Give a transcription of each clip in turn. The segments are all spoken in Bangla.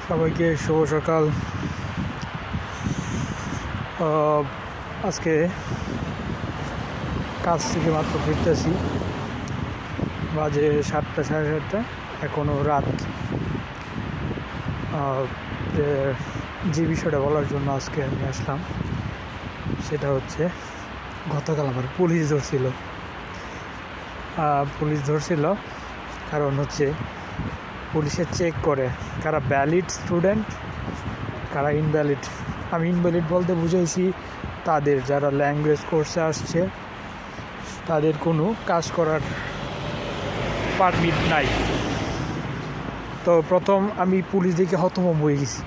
সবাইকে শুভ সকাল। আজকে কাজ থেকে মাত্র ফিরতেছি, বাজে 7টা সাড়ে 7টা, এখনও রাত। যে বিষয়টা বলার জন্য আজকে আমি আসলাম সেটা হচ্ছে, গতকাল আমার পুলিশ ধরছিল। কারণ হচ্ছে পুলিশে চেক করে কারা ভ্যালিড স্টুডেন্ট, কারা ইনভ্যালিড। আমি ইনভ্যালিড বলতে বুঝাইছি তাদের যারা ল্যাঙ্গুয়েজ কোর্সে আসছে, তাদের কোনো কাজ করার পারমিট নাই। তো প্রথম আমি পুলিশ দেখে হতভম্ব হয়ে গেছি,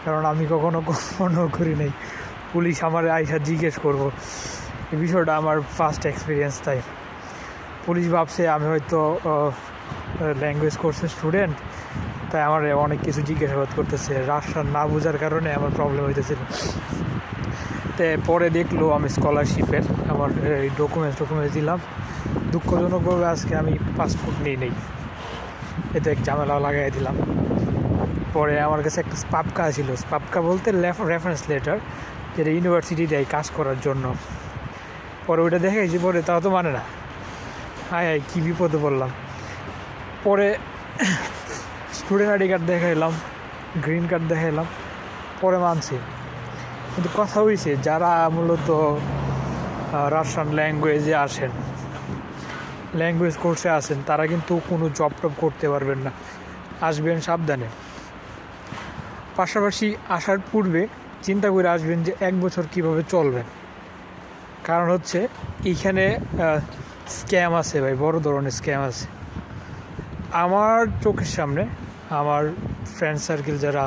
কারণ আমি কখনো করি নাই পুলিশ আমার আইসা জিজ্ঞেস করবো। এই বিষয়টা আমার ফার্স্ট এক্সপিরিয়েন্স। তাই পুলিশ ভাবছে আমি হয়তো ল্যাঙ্গুয়েজ কোর্সের স্টুডেন্ট, তাই আমার অনেক কিছু জিজ্ঞাসাবাদ করতেছে। রাস্তা না বোঝার কারণে আমার প্রবলেম হইতেছিল। তো পরে দেখলো আমি স্কলারশিপের আমার ডকুমেন্টস দিলাম। দুঃখজনকভাবে আজকে আমি পাসপোর্ট নিয়ে নেই, এতে এক ঝামেলা লাগাই দিলাম। পরে আমার কাছে একটা স্পাপকা ছিল, স্পাপকা বলতে রেফারেন্স লেটার, যেটা ইউনিভার্সিটি দেয় কাজ করার জন্য। পরে ওইটা দেখাইছি, পরে তাও তো মানে না। হায় কী বিপদে পড়লাম। পরে স্টুডেন্ট আইডি কার্ড দেখাইলাম, গ্রিন কার্ড দেখাইলাম, পরে মানছি। কিন্তু কথা হয়েছে, যারা মূলত রাশিয়ান ল্যাঙ্গুয়েজ কোর্সে আসেন, তারা কিন্তু কোনো জব টব করতে পারবেন না। আসবেন সাবধানে। পাশাপাশি আসার পূর্বে চিন্তা করে আসবেন যে 1 বছর কীভাবে চলবেন। কারণ হচ্ছে এইখানে স্ক্যাম আছে ভাই, বড় ধরনের স্ক্যাম আছে। আমার চোখের সামনে আমার ফ্রেন্ড সার্কেল যারা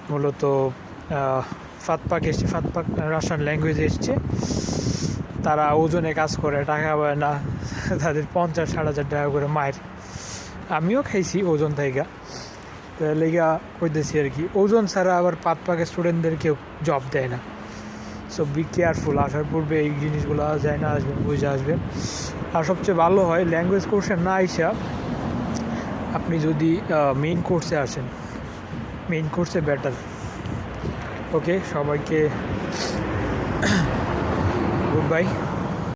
মূলত ফাতপাক রাশিয়ান ল্যাঙ্গুয়েজে এসছে, তারা ওজনে কাজ করে, টাকা পায় না, তাদের 50-60 টাকা করে মায়ের। আমিও খাইছি ওজন থেকে, তো লেগা কইতেছি আর কি। ওজন ছাড়া আবার পাতপাকের স্টুডেন্টদের কেউ জব দেয় না। সো বি কেয়ারফুল, আসার পূর্বে এই জিনিসগুলো যায় না, আসবেন বুঝে আসবেন। আর সবচেয়ে ভালো হয় ল্যাঙ্গুয়েজ কোর্সে না আইসা আপনি যদি মেইন কোর্সে আসেন, মেইন কোর্সে বেটার। ওকে, সবাইকে গুড বাই।